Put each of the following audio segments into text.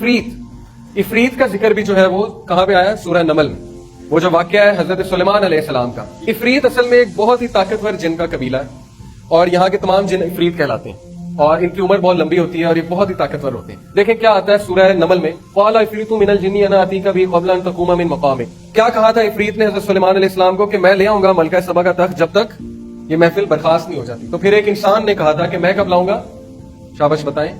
इफरीत का जिक्र भी जो है वो कहाँ पे आया, सूरह नमल में। वो जो वाक़या है हजरत सुलेमान अलैहिस्सलाम का। इफरीत असल में एक बहुत ही ताकतवर जिन का कबीला है और यहाँ के तमाम जिन इफरीत कहलाते हैं और इनकी उम्र बहुत लंबी होती है और ये बहुत ही ताकतवर होते हैं। देखें क्या आता है सूरह नमल में, क़ाला इफरीतु मिनल जिन्नी अना आतीका बिही क़ब्ल अन तक़ूम मिन मक़ामिक। क्या कहा था इफरीत ने हजरत सुलेमान अलैहिस्सलाम को कि मैं ले आऊंगा मलका सबा का तख्त जब तक ये महफिल बर्खास्त नहीं हो जाती। तो फिर एक इंसान ने कहा था कि मैं कब लाऊंगा, शाबाश बताएं,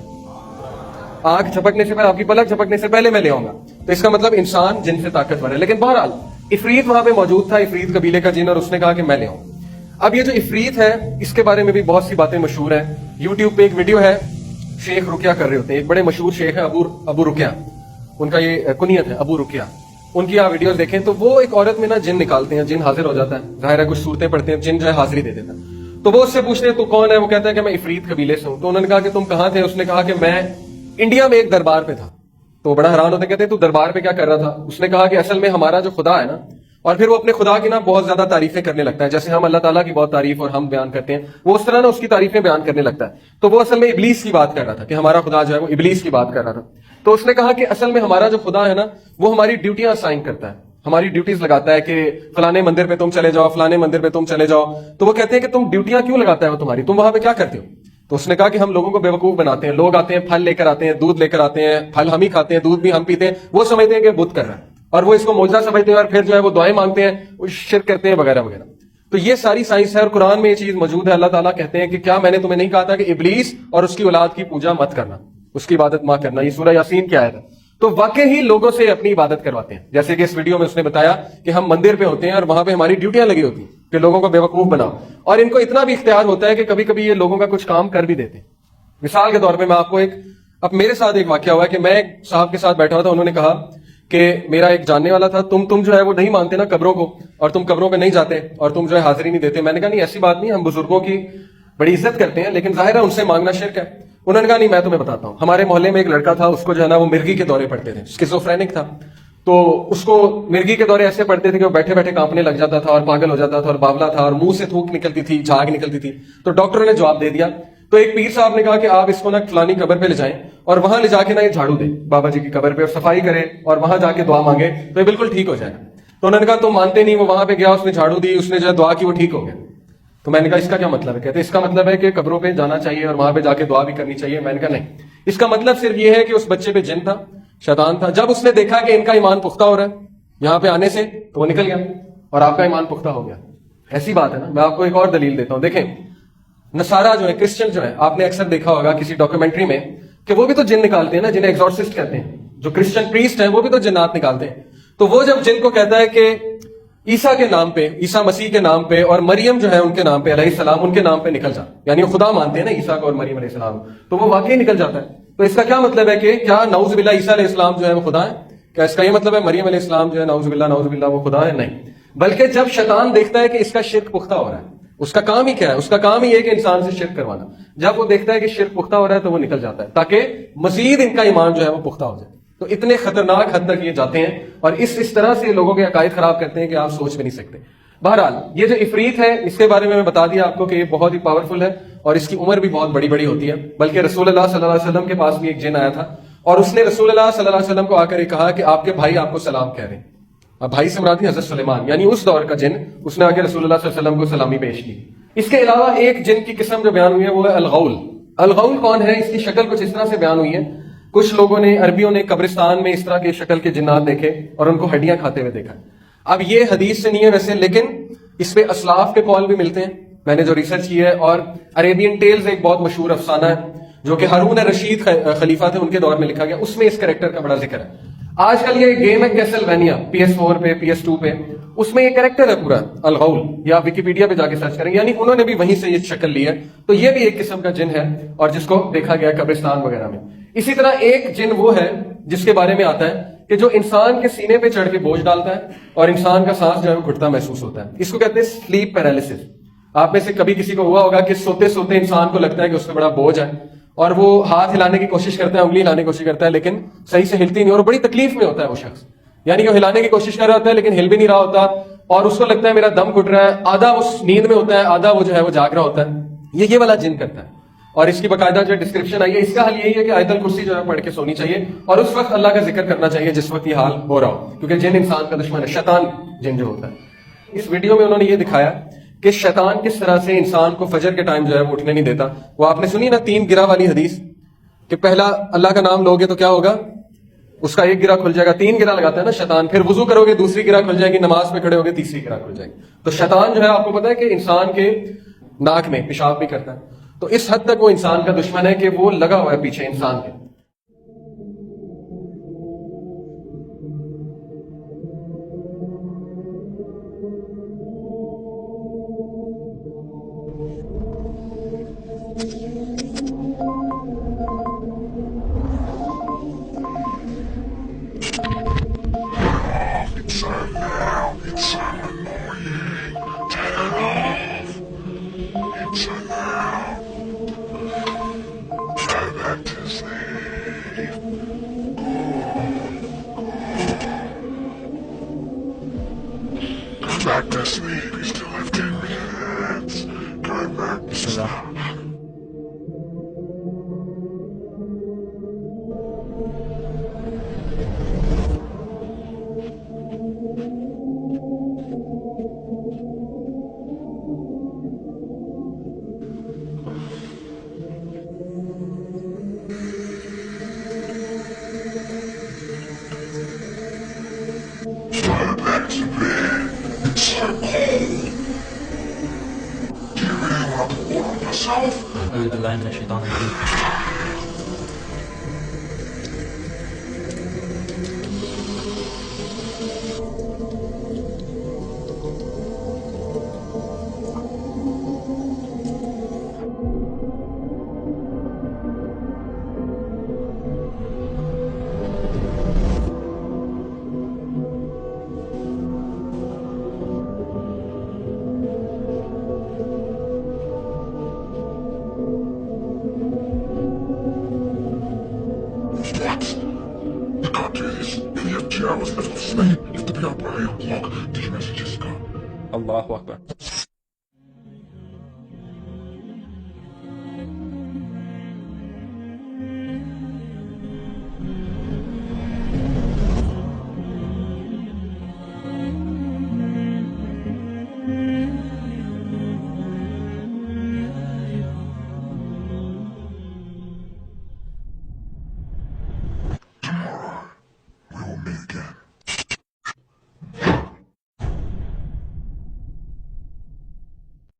आंख झपकने से पहले, आपकी पलक झपकने से पहले मैं ले आऊंगा। तो इसका मतलब इंसान जिन से ताकतवर है। लेकिन बहरहाल इफरीत वहां पे मौजूद था, इफरीत कबीले का जिन, और उसने कहा कि मैं ले आऊं। अब ये जो इफरीत है इसके बारे में भी बहुत सी बातें मशहूर हैं। यूट्यूब पे एक वीडियो है, शेख रुकिया कर रहे होते हैं, एक बड़े मशहूर शेख है अबू रुकिया, उनका ये कुनियत है अबू रुकिया। उनकी आप वीडियोस देखें तो वो एक औरत में ना जिन निकालते हैं, जिन हाजिर हो जाता है, जाहिर है कुछ सूरतें पढ़ते हैं, जिन जो है हाजिरी दे देता है। तो वो उससे पूछते हैं तू कौन है, वो कहता है कि मैं इफरीत कबीले से हूं। तो उन्होंने कहा कि तुम कहां थे, उसने कहा कि मैं इंडिया में एक दरबार पे था। तो बड़ा हैरान होते, कहते तू दरबार पे क्या कर रहा था। उसने कहा कि असल में हमारा जो खुदा है ना, और फिर वो अपने खुदा की ना बहुत ज्यादा तारीफें करने लगता है, जैसे हम अल्लाह ताला की बहुत तारीफ और हम बयान करते हैं, वो उस तरह ना उसकी तारीफें बयान करने लगता है। तो वो असल में इबलीस की बात कर रहा था कि हमारा खुदा जो है वो इबलीस की बात कर रहा था। तो उसने कहा कि असल में हमारा जो खुदा है ना वो हमारी ड्यूटियां असाइन करता है, हमारी ड्यूटीज लगाता है कि फलाने मंदिर पे तुम चले जाओ, फलाने मंदिर पे तुम चले जाओ। तो वो कहते हैं कि तुम ड्यूटियां क्यों लगाता है वो तुम्हारी, तुम वहां पे क्या करते हो। तो उसने कहा कि हम लोगों को बेवकूफ बनाते हैं, लोग आते हैं फल लेकर आते हैं, दूध लेकर आते हैं, फल हम ही खाते हैं, दूध भी हम पीते हैं, वो समझते हैं कि बुत कर रहा है और वो इसको मौजूदा समझते हैं और फिर जो है वो दुआएं मांगते हैं, वो शिरक करते हैं वगैरह वगैरह। तो ये सारी साइंस है और कुरान में ये चीज मौजूद है। अल्लाह ताला कहते हैं कि क्या मैंने तुम्हें नहीं कहा था कि इबलीस और उसकी औलाद की पूजा मत करना, उसकी इबादत मत करना। ये सूरह यासीन की आयत है। तो वाकई ही लोगों से अपनी इबादत करवाते हैं, जैसे कि इस वीडियो में उसने बताया कि हम मंदिर पे होते हैं और वहां पे हमारी ड्यूटियां लगी होती हैं कि लोगों को बेवकूफ बनाओ, और इनको इतना भी इख्तियार होता है कि कभी कभी ये लोगों का कुछ काम कर भी देते हैं। मिसाल के तौर पे मैं आपको अब मेरे साथ एक वाकया हुआ है कि मैं एक साहब के साथ बैठा हुआ था, उन्होंने कहा कि मेरा एक जानने वाला था, तुम जो है वो नहीं मानते ना कब्रों को, और तुम कब्रों पे नहीं जाते और तुम जो है हाजिरी नहीं देते। मैंने कहा नहीं ऐसी बात नहीं, हम बुजुर्गों की बड़ी इज्जत करते हैं, लेकिन जाहिर है उनसे मांगना शिर्क है। उन्होंने कहा नहीं मैं तुम्हें बताता हूँ। हमारे मोहल्ले में एक लड़का था, उसको जो है ना वो मिर्गी के दौरे पड़ते थे, स्किज़ोफ्रेनिक था। तो उसको मिर्गी के दौरे ऐसे पड़ते थे कि वो बैठे बैठे कांपने लग जाता था और पागल हो जाता था और बावला था और मुंह से थूक निकलती थी, झाग निकलती थी। तो डॉक्टरों ने जवाब दे दिया। तो एक पीर साहब ने कहा कि आप इसको ना फलानी कब्र पे ले जाएं और वहां ले जाके ना ये झाड़ू दे बाबा जी की कब्र पे और सफाई करे और वहां जाके दुआ मांगे तो ये बिल्कुल ठीक हो जाएगा। तो उन्होंने कहा तुम मानते नहीं। वो वहां पे गया, उसने झाड़ू दी, उसने जो है दुआ की, वो ठीक हो गया। तो मैंने कहा इसका क्या मतलब है। कहते इसका मतलब है कि कब्रों पे जाना चाहिए और वहां पे जाके दुआ भी करनी चाहिए। मैंने कहा नहीं, इसका मतलब सिर्फ ये है कि उस बच्चे पे जिन था, शैतान था। जब उसने देखा कि इनका ईमान पुख्ता हो रहा है यहाँ पे आने से, तो वो निकल गया और आपका ईमान पुख्ता हो गया। ऐसी बात है ना। मैं आपको एक और दलील देता हूं। देखें नसारा जो है, क्रिश्चियन जो है, आपने अक्सर देखा होगा किसी डॉक्यूमेंट्री में कि वो भी तो जिन निकालते हैं ना, जिन्हें एक्सॉर्सिस्ट कहते हैं। जो क्रिश्चियन प्रीस्ट हैं वो भी तो जिन्नात निकालते हैं। तो वो जब जिन को कहता है कि ईसा के नाम पे, ईसा मसीह के नाम पे और मरियम जो है उनके नाम पे अलैहिस्सलाम, उनके नाम पे निकल जा, यानी वो खुदा मानते हैं ना ईसा को और मरियम अलैहिस्सलाम, तो वो वाकई निकल जाता है। तो इसका क्या मतलब है कि क्या नाउज़ुबिल्लाह ईसा अलैहिस्सलाम जो है वो खुदा है? क्या इसका ये मतलब है मरियम अलैहिस्सलाम जो है नाउज़ुबिल्लाह वो खुदा है? नहीं। बल्कि जब शैतान देखता है कि इसका शिर्क पुख्ता हो रहा है, उसका काम ही क्या है, उसका काम ही है कि इंसान से शिर्क करवाना। जब वो देखता है कि शिर्क पुख्ता हो रहा है तो वो निकल जाता है ताकि मजीद इनका ईमान जो है वो पुख्ता हो जाए। तो इतने खतरनाक हद तक ये जाते हैं और इस तरह से लोगों के अकायद खराब करते हैं कि आप सोच भी नहीं सकते। बहरहाल ये जो इफरीत है इसके बारे में मैं बता दिया आपको कि ये बहुत ही पावरफुल है और इसकी उम्र भी बहुत बड़ी बड़ी होती है। बल्कि रसूलुल्लाह सल्लल्लाहु अलैहि वसल्लम के पास भी एक जिन आया था और उसने रसूलुल्लाह सल्लल्लाहु अलैहि वसल्लम को आकर ये कहा कि आपके भाई आपको सलाम कह रहे हैं। अब भाई से मुराद हज़रत सुलेमान, यानी उस दौर का जिन, उसने आके रसूलुल्लाह सल्लल्लाहु अलैहि वसल्लम को सलामी पेश की। इसके अलावा एक जिन की किस्म जो बयान हुई है वो है अलगौल। अलगौल कौन है? इसकी शक्ल कुछ इस तरह से बयान हुई है। कुछ लोगों ने, अरबियों ने कब्रिस्तान में इस तरह के शक्ल के जिन्नात देखे और उनको हड्डियां खाते हुए देखा। अब ये हदीस से नहीं है वैसे, लेकिन इस पे असलाफ के कौल भी मिलते हैं। मैंने जो रिसर्च की है, और अरेबियन टेल्स एक बहुत मशहूर अफसाना है जो कि हारून रशीद खलीफा थे, उनके दौर में लिखा गया, उसमें इस कैरेक्टर का बड़ा जिक्र है। आजकल ये गेम है कैसलवेनिया PS4 पे, PS2 पे, उसमें ये कैरेक्टर है पूरा अलगौल, या विकिपीडिया पे जाके सर्च करेंगे, यानी उन्होंने भी वहीं से ये शक्ल ली है। तो ये भी एक किस्म का जिन है और जिसको देखा गया कब्रिस्तान वगैरह में। इसी तरह एक जिन वो है जिसके बारे में आता है कि जो इंसान के सीने पे चढ़ के बोझ डालता है और इंसान का सांस जो है वो घुटता महसूस होता है। इसको कहते हैं स्लीप पैरालिसिस। आप में से कभी किसी को हुआ होगा कि सोते सोते इंसान को लगता है कि उस पर बड़ा बोझ है और वो हाथ हिलाने की कोशिश करता है, उंगली हिलाने की कोशिश करता है, लेकिन सही से हिलती नहीं और बड़ी तकलीफ में होता है वो शख्स। यानी कि हिलाने की कोशिश कर रहा होता है लेकिन हिल भी नहीं रहा होता और उसको लगता है मेरा दम घुट रहा है। आधा उस नींद में होता है, आधा वो जो है वो जाग रहा होता है। ये वाला जिन करता है। اور اس کی باقاعدہ جو ڈسکرپشن آئی ہے. اس کا حل یہی ہے کہ آیت الکرسی جو ہے پڑھ کے سونی چاہیے اور اس وقت اللہ کا ذکر کرنا چاہیے جس وقت یہ حال ہو رہا ہو, کیونکہ جن انسان کا دشمن ہے, شیطان جن جو ہوتا ہے. اس ویڈیو میں انہوں نے یہ دکھایا کہ شیطان کس طرح سے انسان کو فجر کے ٹائم جو ہے وہ اٹھنے نہیں دیتا. وہ آپ نے سنی نا 3 گرہ والی حدیث, کہ پہلا اللہ کا نام لوگے تو کیا ہوگا, اس کا 1 گرہ کھل جائے گا. 3 گرہ لگاتا ہے نا شیطان. پھر وضو کرو گے دوسری گرہ کھل جائے گی, نماز میں کھڑے ہوگے تیسری گرہ کھل جائے گی. تو شیطان جو ہے آپ کو پتا ہے کہ انسان کے ناک میں پیشاب بھی کرتا ہے. تو اس حد تک وہ انسان کا دشمن ہے کہ وہ لگا ہوا ہے پیچھے انسان کے. Back to sleep, you still have 10 minutes. Come back to sleep. Back to bed. It's so cold. Do you really want to pour on yourself? أعوذ بالله من الشيطان الرجيم. What? You can't do this. In the FGR was out of Spain. You have to be up by 8 o'clock. Did you message Jessica? الله أكبر.